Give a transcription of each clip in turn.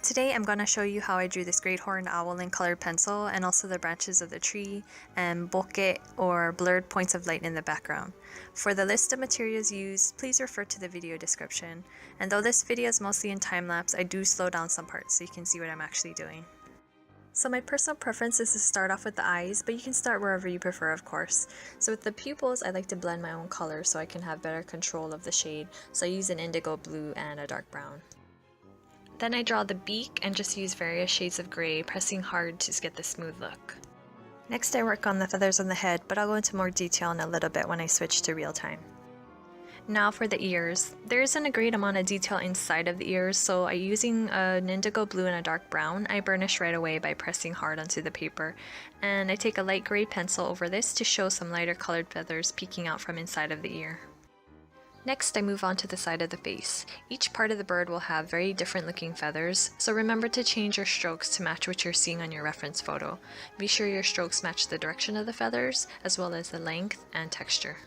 Today I'm going to show you how I drew this great horned owl in colored pencil and also the branches of the tree and bokeh or blurred points of light in the background. For the list of materials used, please refer to the video description. And though this video is mostly in time-lapse, I do slow down some parts so you can see what I'm actually doing. So my personal preference is to start off with the eyes, but you can start wherever you prefer, of course. So with the pupils, I like to blend my own color so I can have better control of the shade. So I use an indigo blue and a dark brown. Then I draw the beak and just use various shades of gray, pressing hard to get the smooth look. Next I work on the feathers on the head, but I'll go into more detail in a little bit when I switch to real time. Now for the ears. There isn't a great amount of detail inside of the ears, so using an indigo blue and a dark brown, I burnish right away by pressing hard onto the paper. And I take a light gray pencil over this to show some lighter colored feathers peeking out from inside of the ear. Next, I move on to the side of the face. Each part of the bird will have very different looking feathers, so remember to change your strokes to match what you're seeing on your reference photo. Be sure your strokes match the direction of the feathers, as well as the length and texture.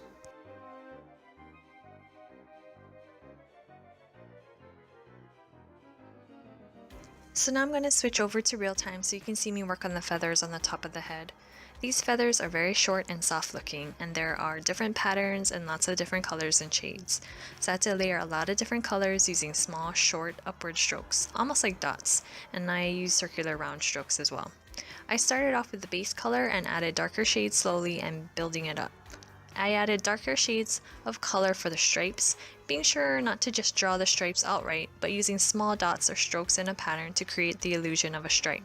So now I'm going to switch over to real time so you can see me work on the feathers on the top of the head. These feathers are very short and soft looking, and there are different patterns and lots of different colors and shades. So I had to layer a lot of different colors using small, short, upward strokes, almost like dots, and I use circular round strokes as well. I started off with the base color and added darker shades slowly and building it up. I added darker shades of color for the stripes, being sure not to just draw the stripes outright, but using small dots or strokes in a pattern to create the illusion of a stripe.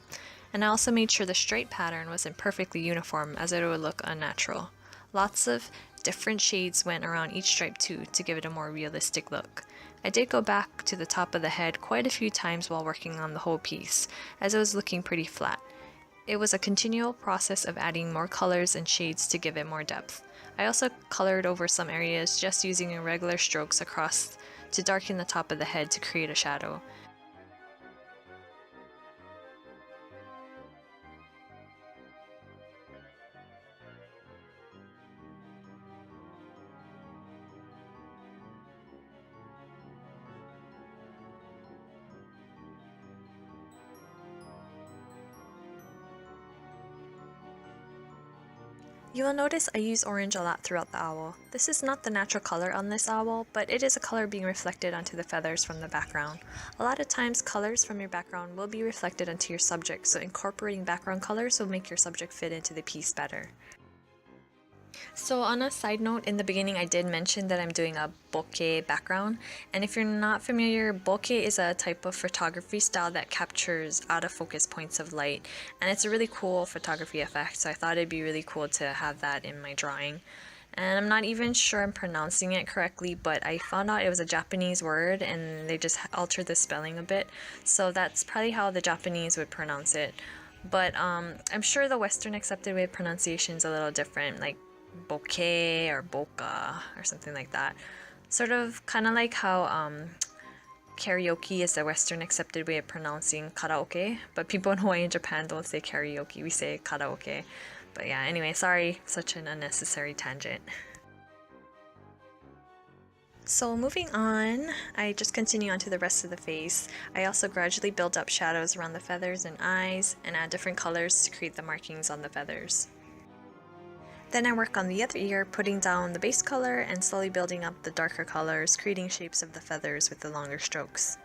And I also made sure the stripe pattern wasn't perfectly uniform, as it would look unnatural. Lots of different shades went around each stripe too to give it a more realistic look. I did go back to the top of the head quite a few times while working on the whole piece, as it was looking pretty flat. It was a continual process of adding more colors and shades to give it more depth. I also colored over some areas just using irregular strokes across to darken the top of the head to create a shadow. You will notice I use orange a lot throughout the owl. This is not the natural color on this owl, but it is a color being reflected onto the feathers from the background. A lot of times colors from your background will be reflected onto your subject, so incorporating background colors will make your subject fit into the piece better. So on a side note, in the beginning I did mention that I'm doing a bokeh background, and if you're not familiar, bokeh is a type of photography style that captures out of focus points of light, and it's a really cool photography effect, so I thought it'd be really cool to have that in my drawing. And I'm not even sure I'm pronouncing it correctly, but I found out it was a Japanese word and they just altered the spelling a bit, so that's probably how the Japanese would pronounce it. But I'm sure the Western accepted way of pronunciation is a little different, like Bokeh or Bokeh or something like that. Sort of kind of like how karaoke is the Western accepted way of pronouncing karaoke, but people in Hawaii and Japan don't say karaoke, we say karaoke. But yeah, anyway, sorry, such an unnecessary tangent. So moving on, I just continue on to the rest of the face. I also gradually build up shadows around the feathers and eyes and add different colors to create the markings on the feathers. Then I work on the other ear, putting down the base color and slowly building up the darker colors, creating shapes of the feathers with the longer strokes.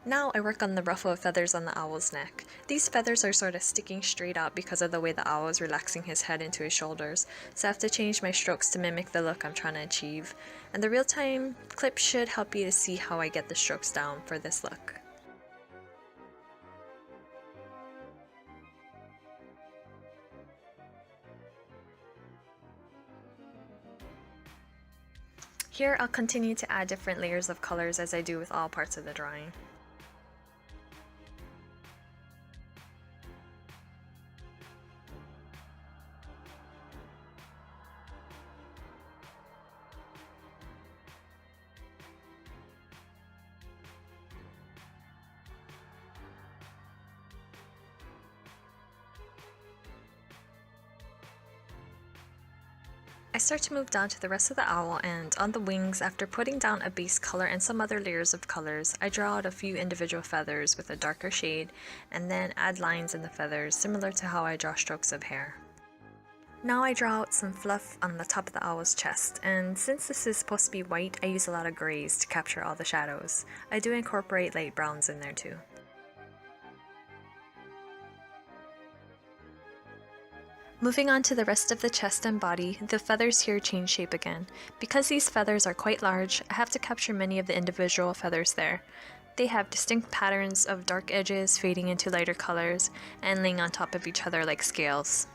Now I work on the ruffle of feathers on the owl's neck. These feathers are sort of sticking straight out because of the way the owl is relaxing his head into his shoulders, so I have to change my strokes to mimic the look I'm trying to achieve. And the real-time clip should help you to see how I get the strokes down for this look. Here I'll continue to add different layers of colors as I do with all parts of the drawing. I start to move down to the rest of the owl, and on the wings, after putting down a base color and some other layers of colors, I draw out a few individual feathers with a darker shade and then add lines in the feathers similar to how I draw strokes of hair. Now I draw out some fluff on the top of the owl's chest, and since this is supposed to be white, I use a lot of grays to capture all the shadows. I do incorporate light browns in there too. Moving on to the rest of the chest and body, the feathers here change shape again. Because these feathers are quite large, I have to capture many of the individual feathers there. They have distinct patterns of dark edges fading into lighter colors and laying on top of each other like scales.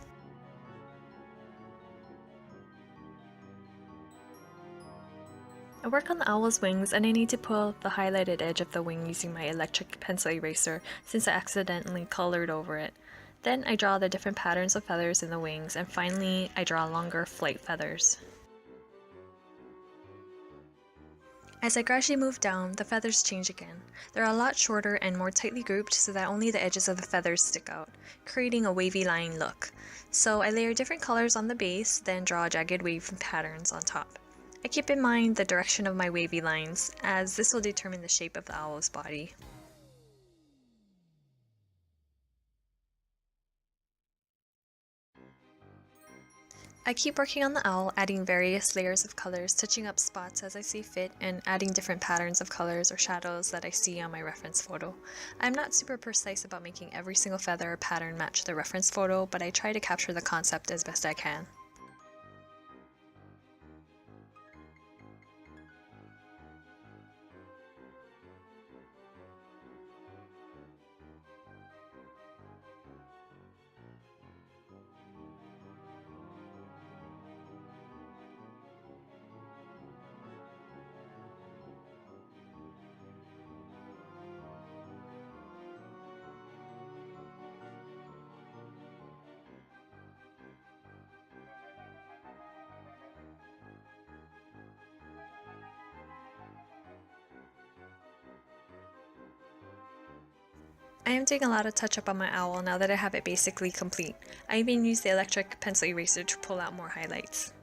I work on the owl's wings, and I need to pull the highlighted edge of the wing using my electric pencil eraser since I accidentally colored over it. Then I draw the different patterns of feathers in the wings, and finally I draw longer flight feathers. As I gradually move down, the feathers change again. They're a lot shorter and more tightly grouped so that only the edges of the feathers stick out, creating a wavy line look. So I layer different colors on the base, then draw jagged wave patterns on top. I keep in mind the direction of my wavy lines, as this will determine the shape of the owl's body. I keep working on the owl, adding various layers of colors, touching up spots as I see fit, and adding different patterns of colors or shadows that I see on my reference photo. I'm not super precise about making every single feather or pattern match the reference photo, but I try to capture the concept as best I can. I am doing a lot of touch up on my owl now that I have it basically complete. I even use the electric pencil eraser to pull out more highlights.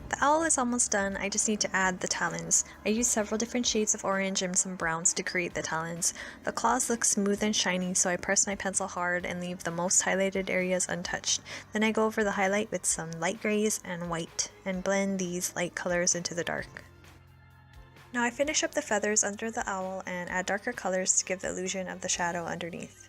The owl is almost done, I just need to add the talons. I use several different shades of orange and some browns to create the talons. The claws look smooth and shiny, so I press my pencil hard and leave the most highlighted areas untouched. Then I go over the highlight with some light grays and white, and blend these light colors into the dark. Now I finish up the feathers under the owl and add darker colors to give the illusion of the shadow underneath.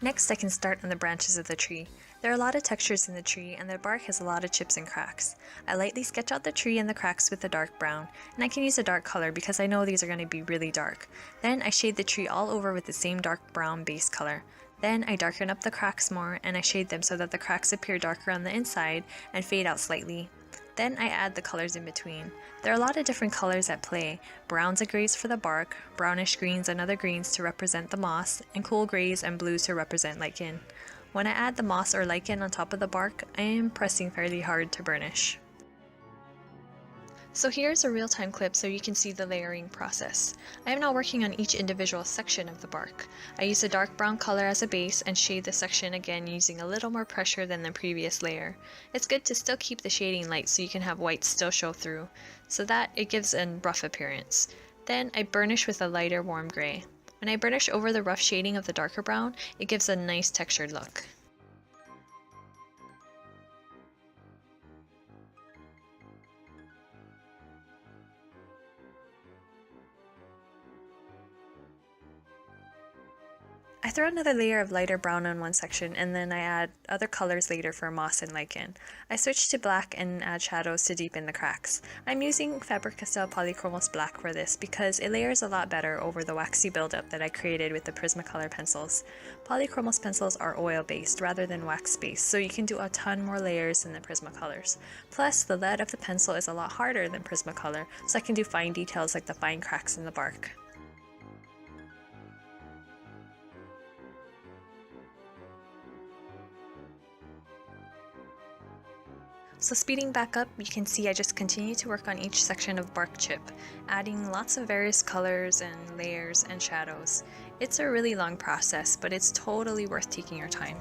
Next, I can start on the branches of the tree. There are a lot of textures in the tree, and the bark has a lot of chips and cracks. I lightly sketch out the tree and the cracks with a dark brown, and I can use a dark color because I know these are going to be really dark. Then I shade the tree all over with the same dark brown base color. Then I darken up the cracks more, and I shade them so that the cracks appear darker on the inside and fade out slightly. Then I add the colors in between. There are a lot of different colors at play: browns and grays for the bark, brownish greens and other greens to represent the moss, and cool grays and blues to represent lichen. When I add the moss or lichen on top of the bark, I am pressing fairly hard to burnish. So here's a real-time clip so you can see the layering process. I am now working on each individual section of the bark. I use a dark brown color as a base and shade the section again using a little more pressure than the previous layer. It's good to still keep the shading light so you can have white still show through, so that it gives a rough appearance. Then I burnish with a lighter warm gray. When I burnish over the rough shading of the darker brown, it gives a nice textured look. I throw another layer of lighter brown on one section, and then I add other colors later for moss and lichen. I switch to black and add shadows to deepen the cracks. I'm using Faber-Castell Polychromos black for this because it layers a lot better over the waxy buildup that I created with the Prismacolor pencils. Polychromos pencils are oil-based rather than wax-based, so you can do a ton more layers than the Prismacolors. Plus, the lead of the pencil is a lot harder than Prismacolor, so I can do fine details like the fine cracks in the bark. So speeding back up, you can see I just continue to work on each section of bark chip, adding lots of various colors and layers and shadows. It's a really long process, but it's totally worth taking your time.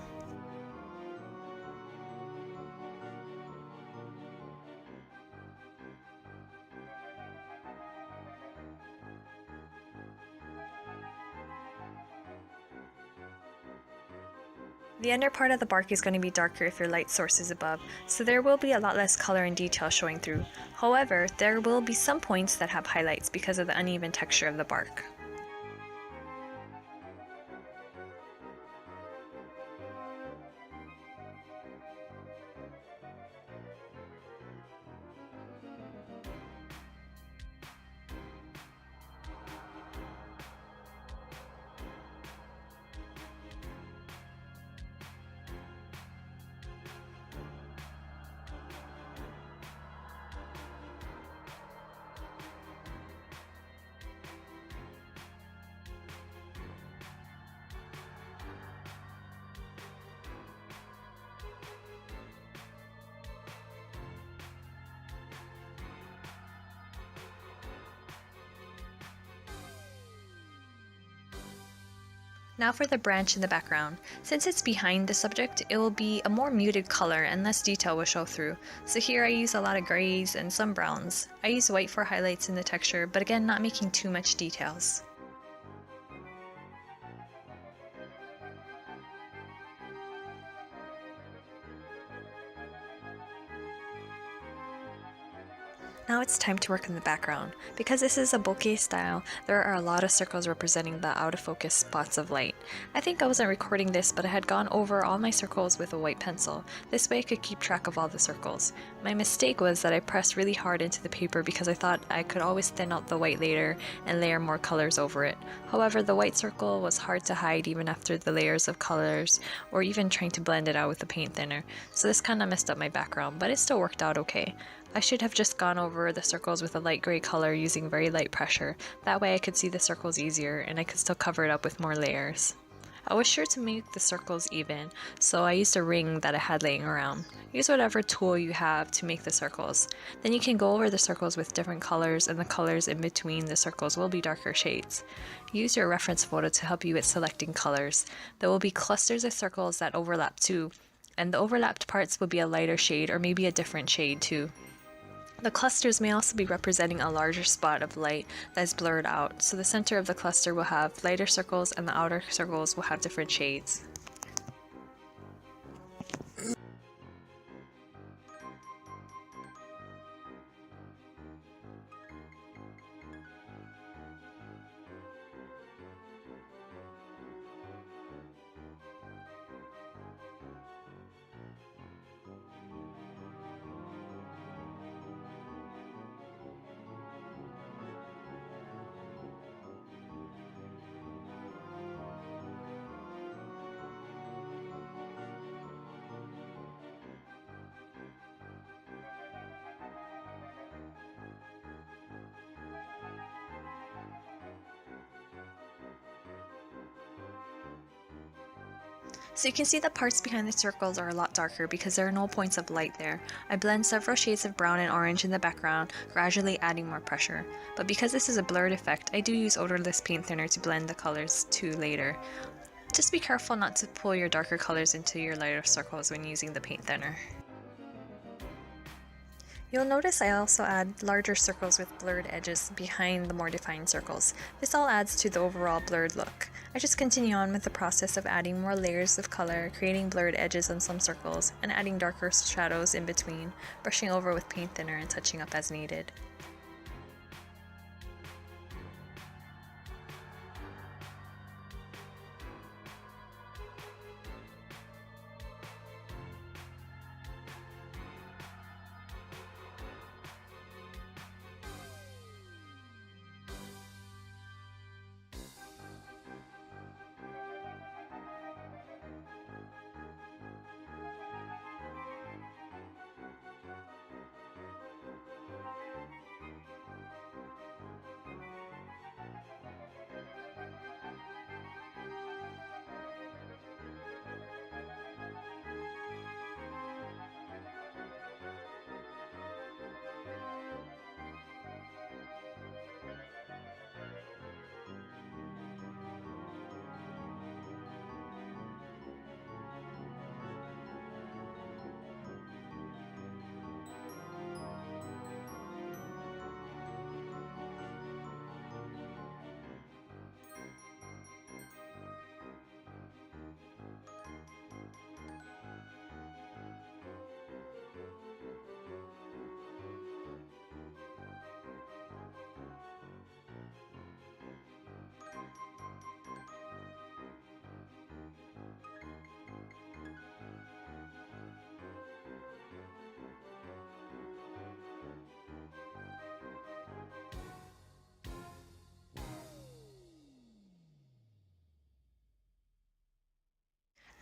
The under part of the bark is going to be darker if your light source is above, so there will be a lot less color and detail showing through. However, there will be some points that have highlights because of the uneven texture of the bark. Now for the branch in the background. Since it's behind the subject, it will be a more muted color and less detail will show through. So here I use a lot of grays and some browns. I use white for highlights in the texture, but again, not making too much details. Now it's time to work on the background. Because this is a bokeh style, there are a lot of circles representing the out of focus spots of light. I think I wasn't recording this, but I had gone over all my circles with a white pencil. This way I could keep track of all the circles. My mistake was that I pressed really hard into the paper because I thought I could always thin out the white later and layer more colors over it. However, the white circle was hard to hide even after the layers of colors or even trying to blend it out with the paint thinner. So this kind of messed up my background, but it still worked out okay. I should have just gone over the circles with a light gray color using very light pressure. That way I could see the circles easier and I could still cover it up with more layers. I was sure to make the circles even, so I used a ring that I had laying around. Use whatever tool you have to make the circles. Then you can go over the circles with different colors, and the colors in between the circles will be darker shades. Use your reference photo to help you with selecting colors. There will be clusters of circles that overlap too, and the overlapped parts will be a lighter shade or maybe a different shade too. The clusters may also be representing a larger spot of light that is blurred out, so the center of the cluster will have lighter circles and the outer circles will have different shades. So you can see the parts behind the circles are a lot darker because there are no points of light there. I blend several shades of brown and orange in the background, gradually adding more pressure. But because this is a blurred effect, I do use odorless paint thinner to blend the colors too later. Just be careful not to pull your darker colors into your lighter circles when using the paint thinner. You'll notice I also add larger circles with blurred edges behind the more defined circles. This all adds to the overall blurred look. I just continue on with the process of adding more layers of color, creating blurred edges on some circles, and adding darker shadows in between, brushing over with paint thinner and touching up as needed.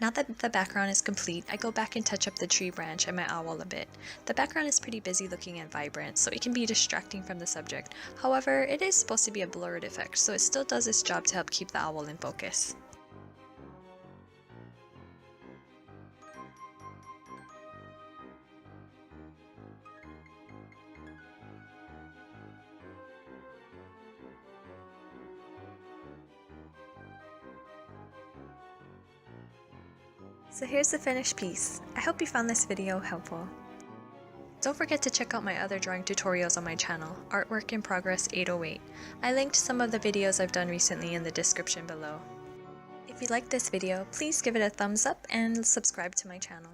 Now that the background is complete, I go back and touch up the tree branch and my owl a bit. The background is pretty busy looking and vibrant, so it can be distracting from the subject. However, it is supposed to be a blurred effect, so it still does its job to help keep the owl in focus. So here's the finished piece. I hope you found this video helpful. Don't forget to check out my other drawing tutorials on my channel, Artwork in Progress 808. I linked some of the videos I've done recently in the description below. If you liked this video, please give it a thumbs up and subscribe to my channel.